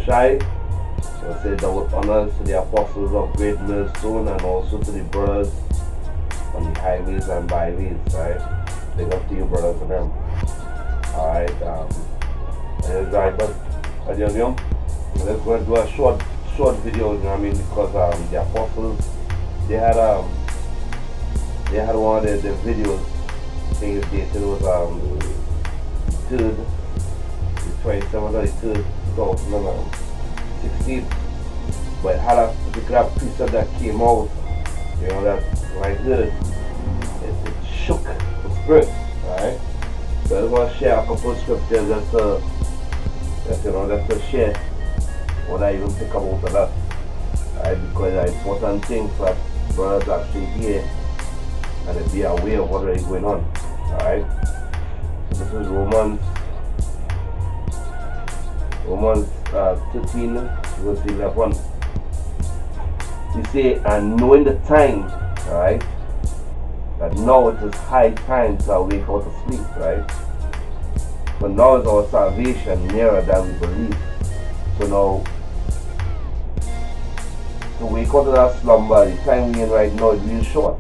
Shai. I say double honors to the apostles of Great Millstone and also to the brothers on the highways and byways, right? Big up to you, brothers and them. Alright, and it's right, but let's go and do a short video, you know what I mean? Because the apostles, they had one of their videos. I think it was the 27th or the 3rd, 2016. But it had a particular precept that came out, you know, that when I heard it, it shook the spirit, right? So I just want to share a couple of scriptures just to share what I even pick up out of that, right? Because it's important thing for brothers actually hear and they be aware of what is going on, alright? So this is Romans 13 verse 11. You say, and knowing the time, right, that now it is high time to awake out of sleep, right? For now is our salvation nearer than we believe. So now, to wake out of that slumber, the time we're in right now is real short.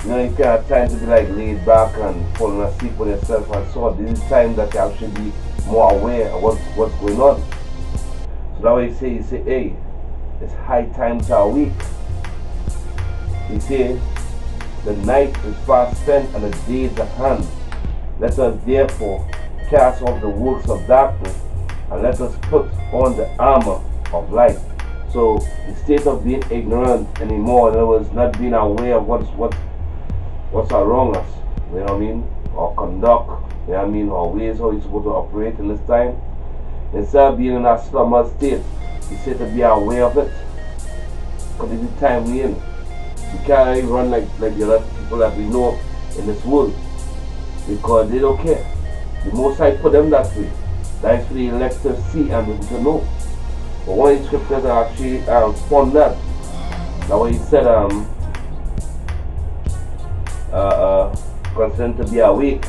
You know, you can't have time to be like laid back and falling asleep with yourself and so on. This is time that you actually be more aware of what's going on. So that way you say, hey, it's high time to awake. He said, the night is fast spent and the day is at hand. Let us therefore cast off the works of darkness and let us put on the armor of light. So the state of being ignorant anymore, in other words, not being aware of what's around us, you know what I mean, or conduct, you know what I mean, or ways how you're supposed to operate in this time. Instead of being in that slumber state, you say to be aware of it, because it's the time we're in. You can't really run like the other people that we know in this world, because they don't care. The Most High put them that way. That is for the elect to see and to know. But one of the scriptures actually spawned that. That way he said, concerned to be awake.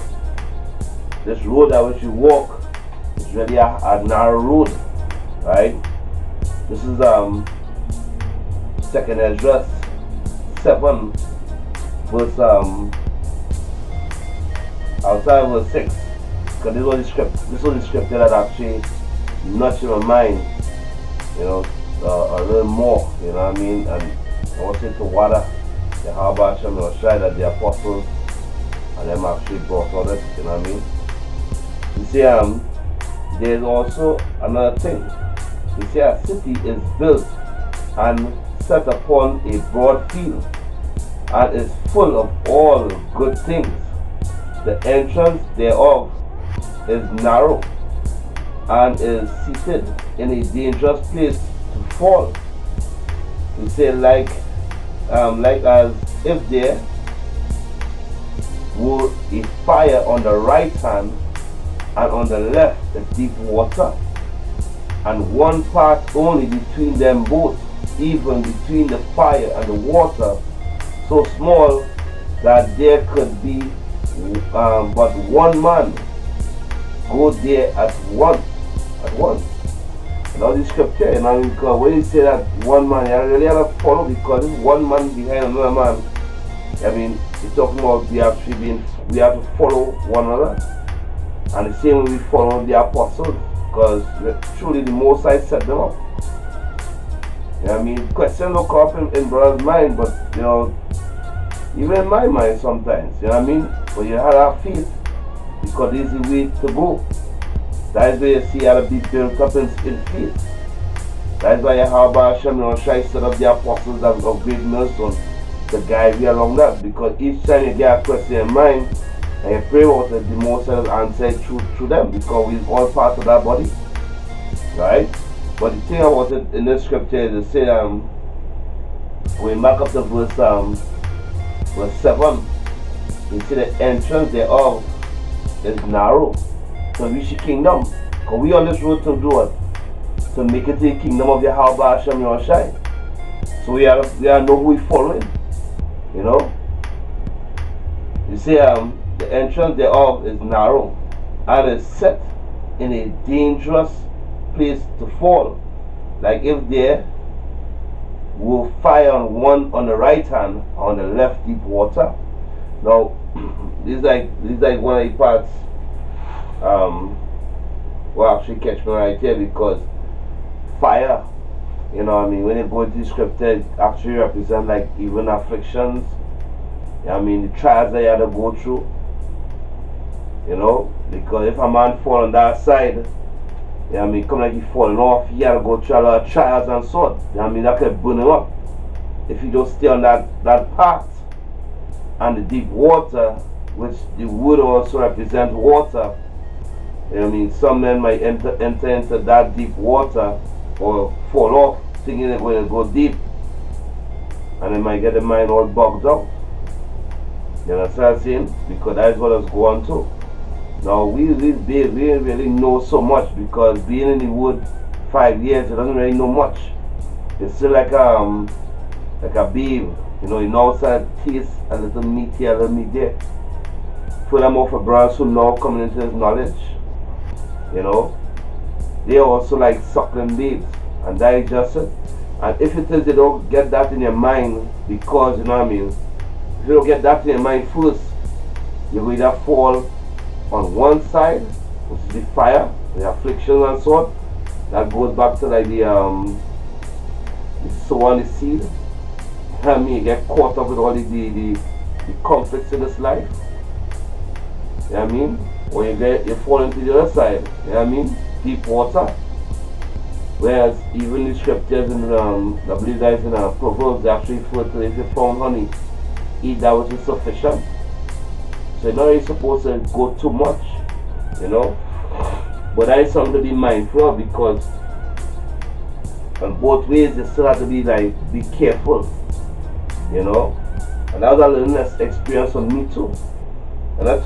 This road that which you walk is really a narrow road, right? This is 2nd Esdras 7 verse outside verse 6. Because this was the scripture that actually nudged my mind, you know, a little more, you know what I mean? And I want to say to water the Habasham or Shai that the apostles and them actually brought on it, you know what I mean? You see, there's also another thing. You see, a city is built and set upon a broad field and is full of all good things. The entrance thereof is narrow and is seated in a dangerous place to fall. You say, like as if there were a fire on the right hand and on the left a deep water, and one part only between them both, even between the fire and the water, so small that there could be but one man go there at once. Now the scripture, you know, because when you say that one man, you really have to follow, because one man behind another man. I mean, it's talking about we have to follow one another. And the same way we follow the apostles, because truly the Most High set them up. You know what I mean? Questions will come up in brother's mind, but you know, even in my mind sometimes, you know what I mean? But you have that faith, because this is the way to go. That is where you see how to be built up in faith. That is why you have Hashem, you know, Shai set up the apostles of Great Millstone to guide you along that. Because each time you get a question in mind and you pray about it, the Most High will answer it through them, because we're all part of that body. Right? But the thing about it in this scripture is to say, when we back up to verse 7, you see the entrance thereof is narrow. To reach the kingdom. Because we on this road to do what? To make it to the kingdom of Yahweh Hashem Yahushai. So we are know who we following. You know? You see, the entrance thereof is narrow and is set in a dangerous place to fall. Like if there will fire on one on the right hand, on the left deep water. Now this is like one of the parts will actually catch me right here, because fire, you know what I mean, when you go into the scripture, it actually represent like even afflictions, you know what I mean, the trials that you had to go through, you know, because if a man fall on that side, you know what I mean, come like he falling off, he had to go through a lot of trials and so, you know what I mean, that could burn him up. If you just stay on that path, and the deep water, which the wood also represent water, you know what I mean, some men might enter into that deep water or fall off thinking they're going to go deep, and they might get the mind all bogged out. You understand what I'm saying? Because that's what I was going to. Now we really know so much, because being in the wood 5 years, it doesn't really know much. It's still like a babe, you know, it knows how to taste a little meat here, a little meat there. Furthermore, for brothers who now coming into this knowledge, you know, they also like suckling babes, and that is just it. And if it is you don't get that in your mind, because you know what I mean, if you don't get that in your mind first, you will either fall on one side, which is the fire, the affliction and so on. That goes back to like the sow and the seed. I mean, you get caught up with all the conflicts in this life. You know what I mean? Or you fall into the other side, you know what I mean? Deep water. Whereas even the scriptures in I believe that is in Proverbs, they actually refer to, if you found honey, eat that which is sufficient. So you're not really supposed to go too much, you know. But that is something to be mindful of, because on both ways you still have to be like, be careful, you know. And that was a learning experience for me too. And I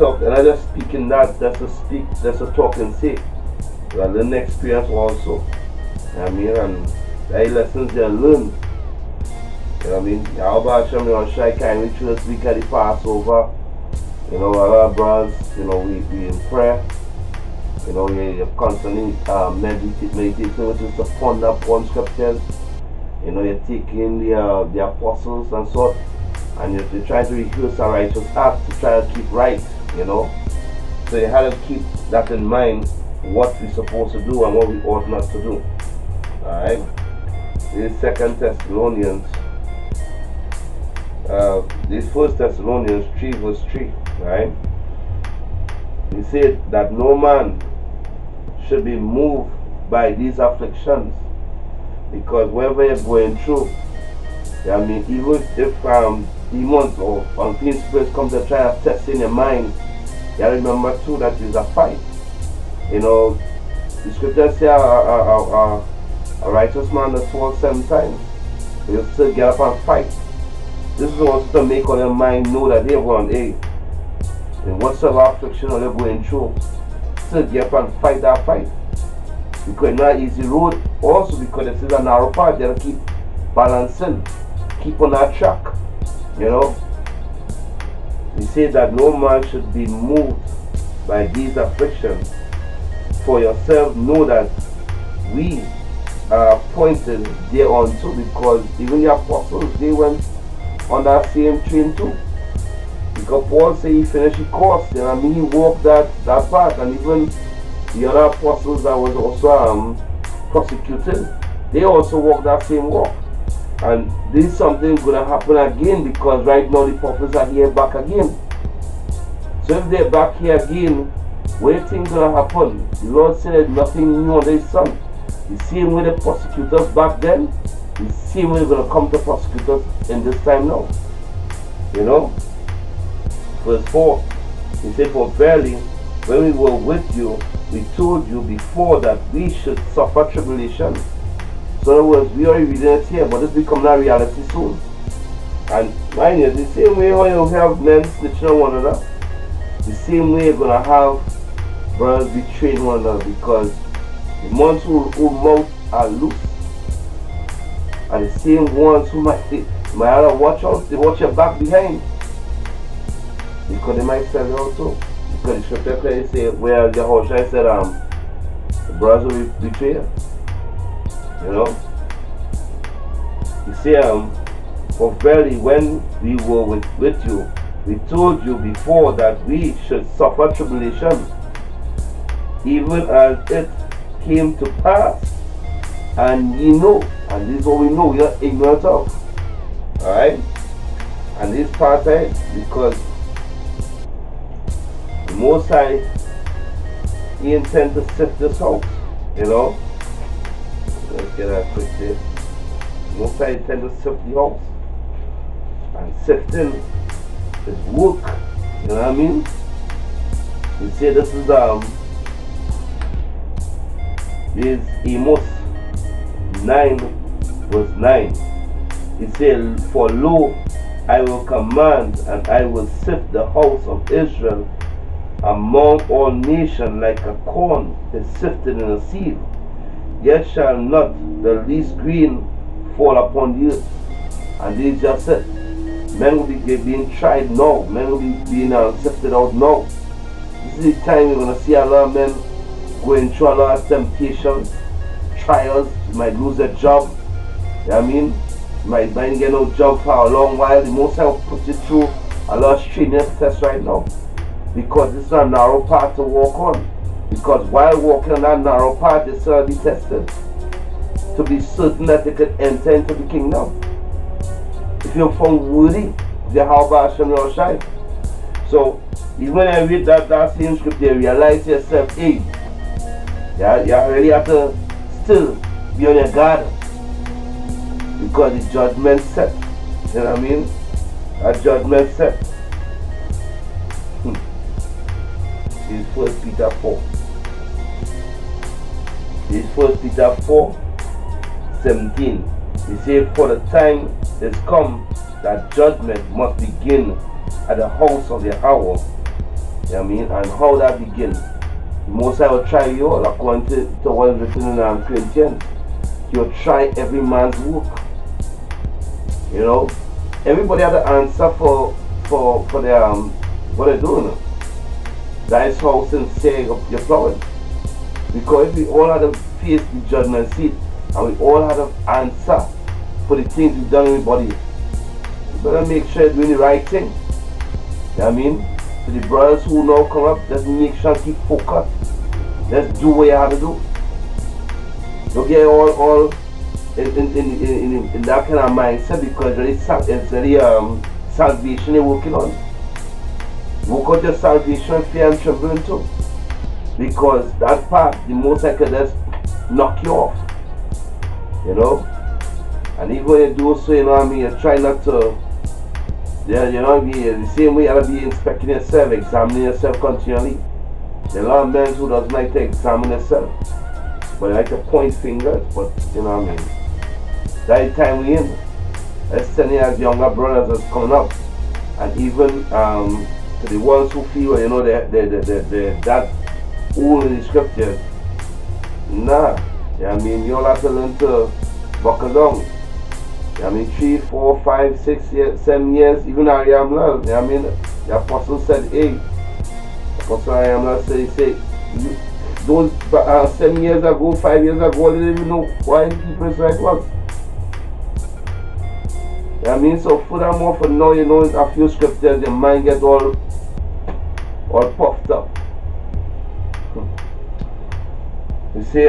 just speaking that, that's a talk and say. But I learned the experience also. You know what I mean? And the lessons you learn. You know what I mean? How about Shem on Shy Kind rituals week at the Passover? You know, a lot of brothers, you know, we in prayer. You know, you're constantly meditating, which is to ponder upon scriptures. You know, you're taking the apostles and so on, and you're trying to rehearse a righteous act to try to keep right, you know. So you have to keep that in mind, what we're supposed to do and what we ought not to do. Alright? This is 2 Thessalonians. This 1 Thessalonians 3 verse 3. Right? He said that no man should be moved by these afflictions, because wherever you're going through, I mean, even if demons or unclean spirits come to try to test in your mind, you gotta remember too that it's a fight. You know, the scriptures say a righteous man that falls 7 times, but you'll still get up and fight. This is also to make all your mind know that they're going, hey, in whatsoever affliction they're going through, still get up and fight that fight. Because it's not an easy road, also because this is a narrow path. You have to keep balancing, keep on that track, you know. He said that no man should be moved by these afflictions. For yourself, know that we are appointed thereunto, because even the apostles, they went on that same train too. Because Paul said he finished the course, you know what I mean? He walked that path, and even the other apostles that was also prosecuted, they also walked that same walk. And this is something going to happen again, because right now the prophets are here back again. So if they're back here again, what do you think is going to happen? The Lord said nothing new under his sun. The same way they prosecute us back then, the same way they're going to come to prosecute us in this time now. You know? Verse 4, he said, for verily, when we were with you, we told you before that we should suffer tribulation. So in other words, we are reading it here, but this becomes a reality soon. And mind you, the same way how you have men snitching on one another, the same way you're going to have brothers betraying one another, because the ones who mouth are loose are the same ones who might have to watch out, they watch your back behind, because they might sell you out too. Because the scripture clearly say, where Yahushua said, brothers will betray you. You know? You see, for verily when we were with you, we told you before that we should suffer tribulation, even as it came to pass. And ye know, and this is what we know, we are ignorant of. Alright? And this part right, because the Most High, He intends to sift this house, you know. Let's get that quick there. The Most High intends to sift the house. And sifting is work, you know what I mean? We say this is Amos 9 verse 9. He said, for lo, I will command and I will sift the house of Israel among all nations like a corn is sifted in a sieve. Yet shall not the least grain fall upon the earth. And this just it. Men will be being tried now. Men will be being sifted out now. This is the time you're going to see a lot of men going through a lot of temptations, trials. You might lose a job. You know what I mean? You might get no job for a long while. The Most High will put you through a lot of strenuous tests right now. Because it's a narrow path to walk on. Because while walking on that narrow path, they still be tested. To be certain that they could enter into the kingdom. If you're found worthy, Yahweh Hashem Roshai. So, even when I read that same scripture, you realize to yourself, hey, you really have to still be on your guard. Because the judgment set. You know what I mean? That judgment set. This is 1 Peter 4. This is 1 Peter 4, 17. He said, for the time is come that judgment must begin at the house of Yahweh. You know what I mean? And how that begins. The Most High will try you all according to what is written in Corinthians. He will try every man's work. You know? Everybody has an answer for their what they're doing. That is how sincere you're plowing. Because if we all had to face the judgment seat and we all had to answer for the things we've done in everybody, you better make sure you're doing the right thing. You know what I mean? So the brothers who now come up, just make sure and keep focused. Let's do what you have to do. Don't get all in that kind of mindset, because it's really salvation you're working on. Work out your salvation, fear and trembling too. Because that part, the Most High could just knock you off. You know? And even when you do so, you know what I mean, you try not to, you know, be the same way you have to be inspecting yourself, examining yourself continually. There are a lot of men who doesn't like to examine themselves, but they like to point fingers, but you know what I mean. That is the time we in. Let's send you as younger brothers that's coming up. And even to the ones who feel, you know, they're that old in the scriptures. Nah. Yeah, I mean, you all have to learn to buckle down. I mean, 3, 4, 5, 6 years, 7 years, even Ariamla. You know I mean, the apostle said, hey, Apostle Ariamla said, he said, those 7 years ago, 5 years ago, they didn't even know why people Israel was. You know I mean, so furthermore, for now, you know, a few scriptures, your mind gets all puffed up. You say,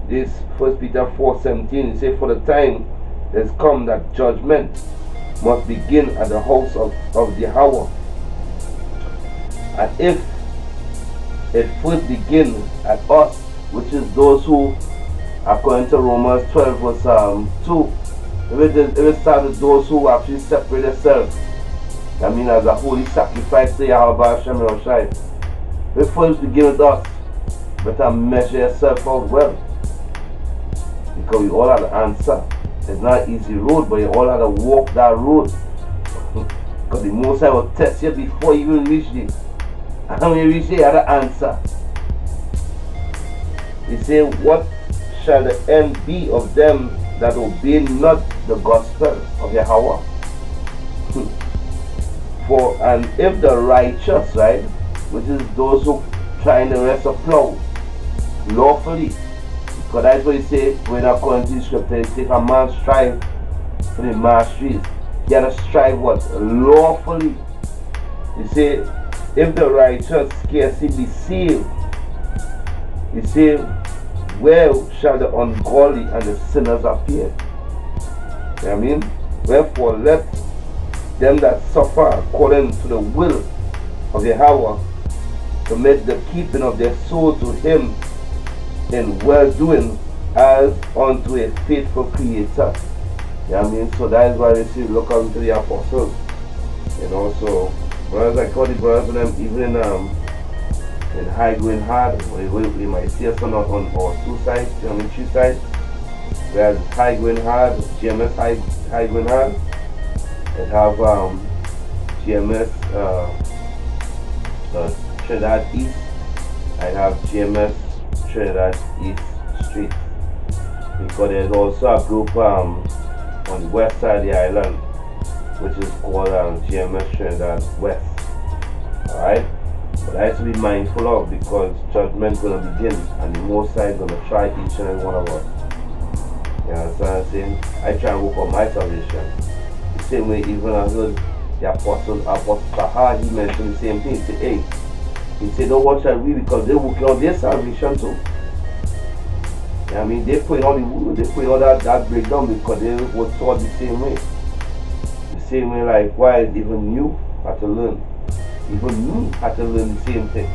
this 1 Peter 4:17, he say, for the time has come that judgment must begin at the house of Yahweh. And if it first begins at us, which is those who, according to Romans 12 verse 2, if it starts with those who actually separate themselves, I mean, as a holy sacrifice to Yahweh Hashem Roshai, if it first begins with us, better measure yourself out well. Because we all have to answer. It's not an easy road, but you all have to walk that road. Because the Most High will test you before you even reach it. And when you reach it, you have to answer. He said, what shall the end be of them that obey not the gospel of Yahweh? And if the righteous, right, which is those who try in the rest of plow, lawfully. Because that's what he say when according to the scripture, it says if a man strive for the masteries, he gotta strive what? Lawfully. He say, if the righteous scarcely be saved, he say, where shall the ungodly and the sinners appear? You know what I mean? Wherefore let them that suffer according to the will of Yahweh commit the keeping of their souls to him in well doing as unto a faithful creator. You know what I mean? So that is why we see look unto the apostles. You know, so brothers, I call the brothers and them even in high going hard. We might see us on our two sides, you know, three sides. Whereas high going hard, GMS high going hard. It have GMS Trinidad East. I have GMS Trinidad East Street. Because there's also a group on the west side of the island, which is called GMS Trinidad West. Alright? But I have to be mindful of, because judgment is going to begin and the Most High is going to try each and every one of us. You understand what I'm saying? I try and work on my salvation. The same way even I heard the Apostle Sahar, he mentioned the same thing. He said, hey, he said, don't watch that we, because they're working on their salvation too. You know what I mean? They put all that breakdown because they were taught the same way. The same way, likewise, even you had to learn. Even me had to learn the same thing.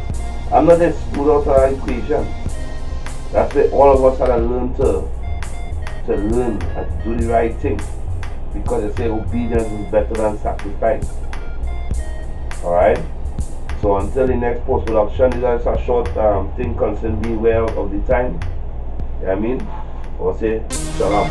I'm not excluded out of that equation. That's where all of us had to learn to learn and to do the right thing. Because they say obedience is better than sacrifice. Alright? So until the next post production, this is a short thing concerning being aware of the time. You know what I mean? Or say, shalom.